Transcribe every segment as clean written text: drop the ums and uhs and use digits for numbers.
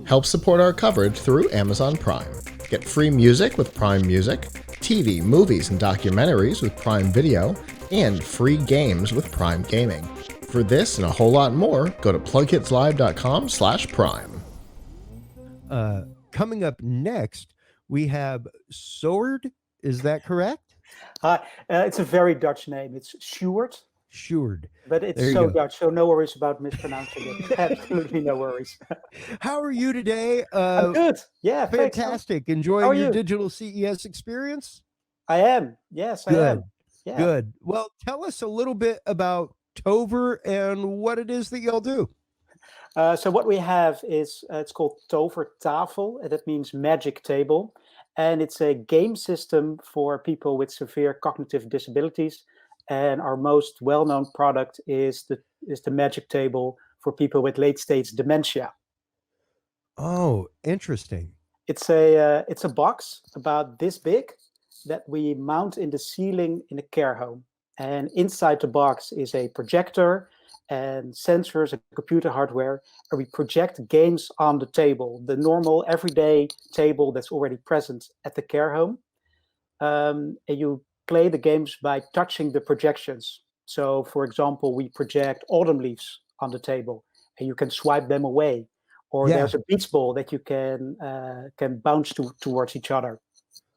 Help support our coverage through Amazon Prime. Get free music with Prime Music, TV, movies, and documentaries with Prime Video, and free games with Prime Gaming. For this and a whole lot more, go to PLUGHITZlive.com/prime. Coming up next, we have Sword. Is that correct? It's a very Dutch name. It's Sjoerd. Sjoerd. But it's so Dutch, so no worries about mispronouncing it. Absolutely no worries. How are you today? I'm good. Yeah, fantastic. Thanks. Enjoying your digital CES experience? I am. Yes, I am. Yeah. Good. Well, tell us a little bit about Tover and what it is that y'all do. So what we have is, it's called Tovertafel, and that means magic table. And it's a game system for people with severe cognitive disabilities. And our most well-known product is the magic table for people with late-stage dementia. Oh, interesting. It's a box about this big that we mount in the ceiling in a care home. And inside the box is a projector and sensors and computer hardware, and we project games on the table, the normal everyday table that's already present at the care home. And you play the games by touching the projections. So, for example, we project autumn leaves on the table, and you can swipe them away. Or there's a beach ball that you can bounce towards each other.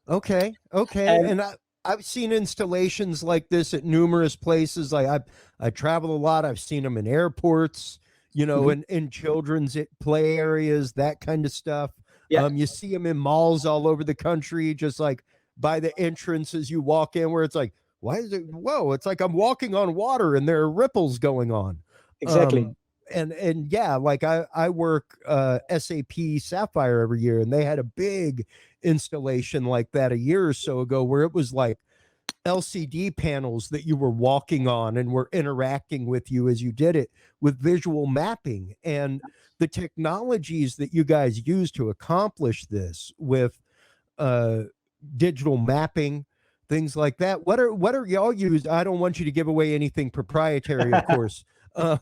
Okay. And I've seen installations like this at numerous places. Like I travel a lot. I've seen them in airports, in children's play areas, that kind of stuff. Yeah. You see them in malls all over the country, just like by the entrance as you walk in, where it's like, why is it? Whoa! It's like I'm walking on water, and there are ripples going on. Exactly. And yeah, like I work SAP Sapphire every year, and they had a big installation like that a year or so ago, where it was like LCD panels that you were walking on and were interacting with you as you did it with visual mapping. And the technologies that you guys use to accomplish this with digital mapping, things like that, what are y'all used? I don't want you to give away anything proprietary, of course. Of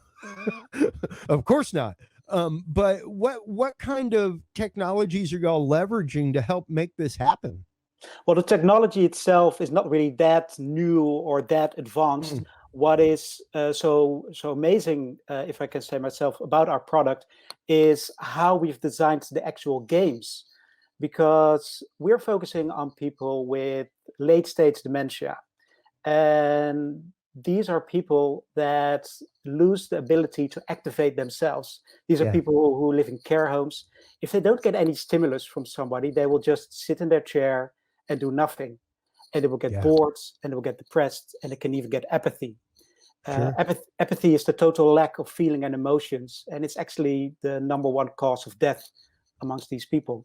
course not. But what kind of technologies are y'all leveraging to help make this happen? Well, the technology itself is not really that new or that advanced. What is so amazing, if I can say myself, about our product is how we've designed the actual games, because we're focusing on people with late-stage dementia. And these are people that lose the ability to activate themselves. These are people who live in care homes. If they don't get any stimulus from somebody, they will just sit in their chair and do nothing. And they will get bored, and they will get depressed, and they can even get apathy. Apathy is the total lack of feeling and emotions, and it's actually the #1 cause of death amongst these people.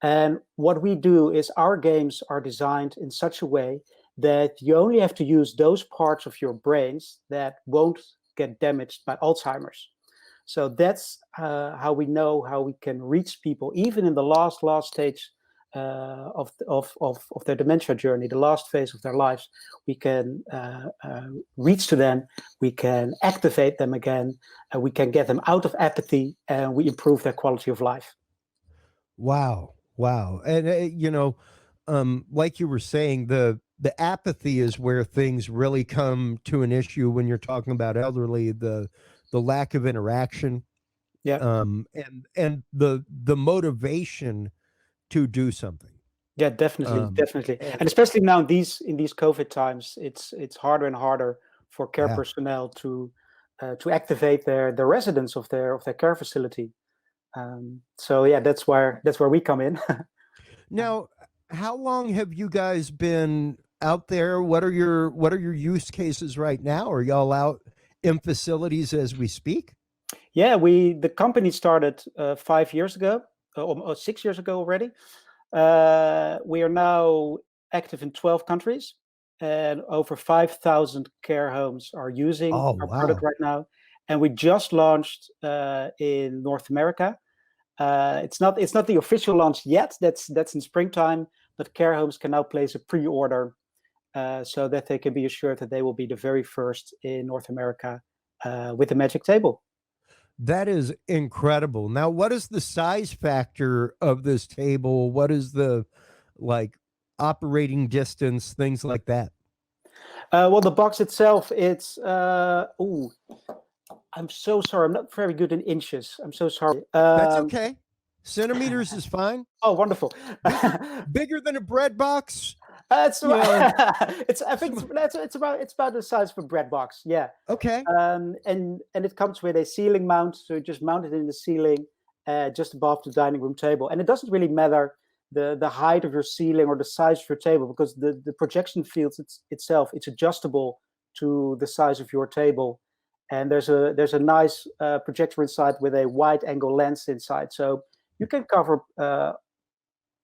And what we do is our games are designed in such a way that you only have to use those parts of your brains that won't get damaged by Alzheimer's. So that's how we know how we can reach people, even in the last stage of their dementia journey, the last phase of their lives. We can reach to them, we can activate them again, and we can get them out of apathy, and we improve their quality of life. Wow. And like you were saying, the apathy is where things really come to an issue when you're talking about elderly, the lack of interaction, and the motivation to do something. Yeah, definitely. And especially now in these COVID times, it's harder and harder for care personnel to activate the residents of their care facility. So yeah, that's where we come in. Now, how long have you guys been out there? What are your use cases right now? Are y'all out in facilities as we speak? Yeah, the company started 5 years ago, or 6 years ago already. We are now active in 12 countries, and over 5,000 care homes are using our product right now. And we just launched in North America. It's not the official launch yet. That's in springtime, but care homes can now place a pre-order so that they can be assured that they will be the very first in North America with the Magic Table. That is incredible. Now, what is the size factor of this table? What is the like operating distance, things like that? Well, the box itself, it's I'm so sorry. I'm not very good in inches. I'm so sorry. That's okay. Centimeters is fine. Oh, wonderful. Bigger than a bread box. It's Yeah. I think it's about the size of a bread box. Yeah. Okay. And it comes with a ceiling mount, so you just mount it in the ceiling, just above the dining room table. And it doesn't really matter the height of your ceiling or the size of your table, because the projection field itself, it's adjustable to the size of your table. And there's a nice projector inside with a wide angle lens inside, so you can cover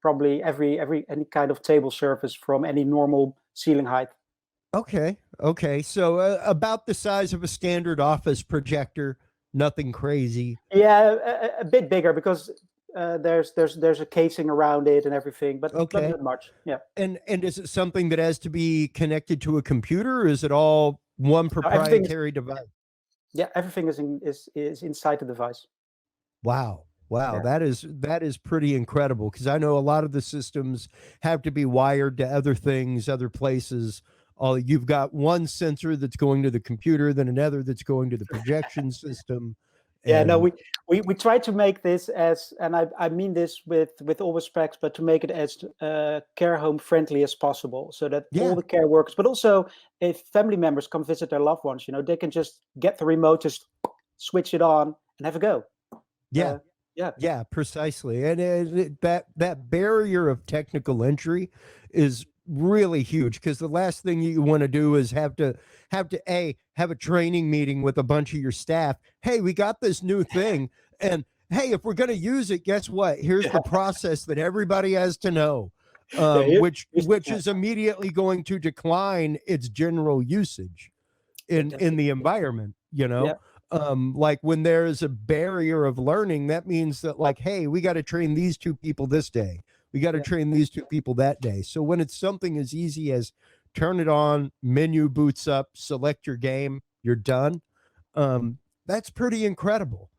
probably any kind of table surface from any normal ceiling height. Okay. So about the size of a standard office projector, nothing crazy. Yeah, a bit bigger, because there's a casing around it and everything, but not that much. Yeah. And is it something that has to be connected to a computer, or is it all one proprietary device? Yeah, everything is inside the device. Wow. Yeah. That is pretty incredible, because I know a lot of the systems have to be wired to other things, other places. You've got one sensor that's going to the computer, then another that's going to the projection system. Yeah, no, we try to make this as, and I mean this with all respects, but to make it as care home friendly as possible, so that all the care workers, but also if family members come visit their loved ones, they can just get the remote, just switch it on and have a go. Yeah, precisely. And that barrier of technical entry is really huge, because the last thing you want to do is have to have a training meeting with a bunch of your staff. Hey, we got this new thing, and hey, if we're going to use it, guess what? Here's the process that everybody has to know, which is immediately going to decline its general usage in the environment. Like when there is a barrier of learning, that means that, like, hey, we got to train these two people this day. We got to train these two people that day. So when it's something as easy as turn it on, menu boots up, select your game, you're done. That's pretty incredible.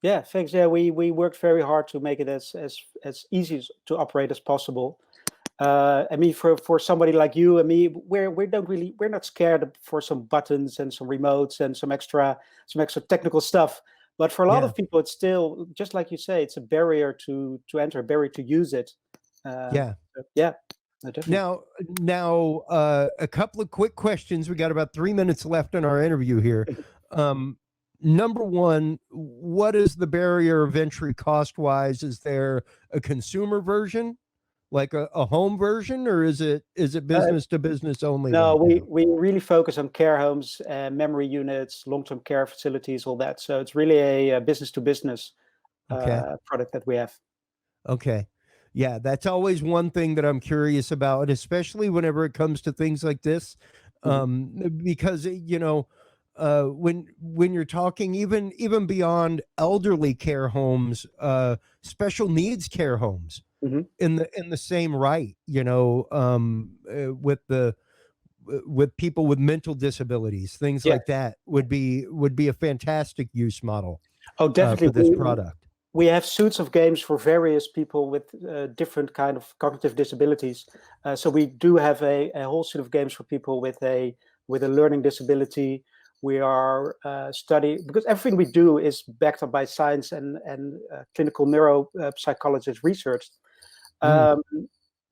Yeah, thanks. Yeah, we worked very hard to make it as easy to operate as possible. I mean, for somebody like you and me, we're not scared for some buttons and some remotes and some extra technical stuff. But for a lot of people, it's still, just like you say, it's a barrier to enter, a barrier to use it. Yeah. Definitely. Now, a couple of quick questions. We got about 3 minutes left in our interview here. Number one, what is the barrier of entry cost-wise? Is there a consumer version, like a home version, or is it business to business only? No, we really focus on care homes, memory units, long-term care facilities, all that. So it's really a business to business product that we have. Okay. Yeah, that's always one thing that I'm curious about, especially whenever it comes to things like this, because when you're talking even beyond elderly care homes, special needs care homes in the same right, with people with mental disabilities, things like that would be a fantastic use model. Oh, definitely. For this product. We have suites of games for various people with different kind of cognitive disabilities. So we do have a whole suite of games for people with a learning disability. We are studying, because everything we do is backed up by science and clinical neuropsychologist research.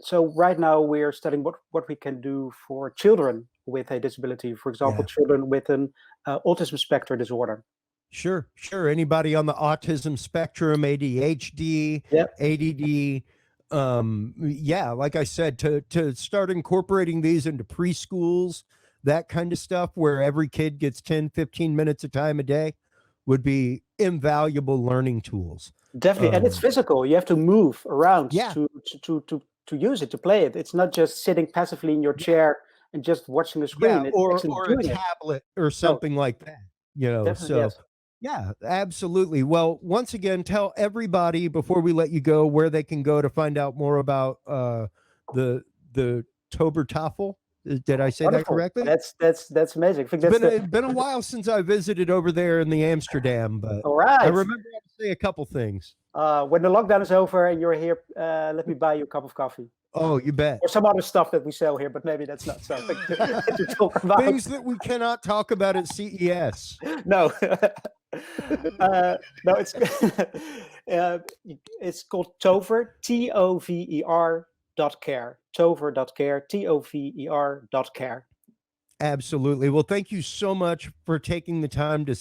So right now we are studying what we can do for children with a disability. For example, children with an autism spectrum disorder. Sure. Anybody on the autism spectrum, ADHD, ADD. Like I said, to start incorporating these into preschools, that kind of stuff, where every kid gets 10, 15 minutes of time a day, would be invaluable learning tools. Definitely. And it's physical. You have to move around to use it, to play it. It's not just sitting passively in your chair and just watching the screen. Or a tablet or something like that. Definitely, yes. Yeah, absolutely. Well, once again, tell everybody before we let you go where they can go to find out more about the Tovertafel. Did I say that Wonderful. correctly? That's amazing. I think It's that's been the been a while since I visited over there in the Amsterdam, but all I right. remember how to say a couple things. When the lockdown is over and you're here, let me buy you a cup of coffee Oh, you bet. or some other stuff that we sell here, but maybe that's not something to talk about. Things that we cannot talk about at CES. No, no, it's called Tover, Tover.care, Tover.care, Tover.care. Absolutely. Well, thank you so much for taking the time to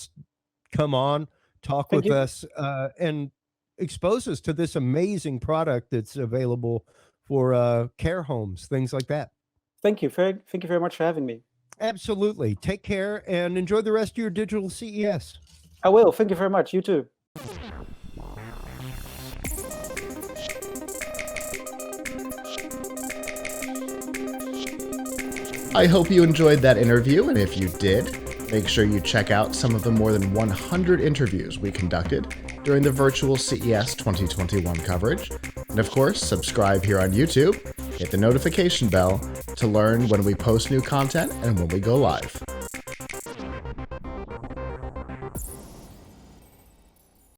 come on, talk Thank with you. us, and expose us to this amazing product that's available for care homes, things like that. Thank you very much for having me. Absolutely. Take care and enjoy the rest of your digital CES. I will. Thank you very much. You too. I hope you enjoyed that interview, and if you did, make sure you check out some of the more than 100 interviews we conducted during the virtual CES 2021 coverage. And of course, subscribe here on YouTube, hit the notification bell to learn when we post new content and when we go live.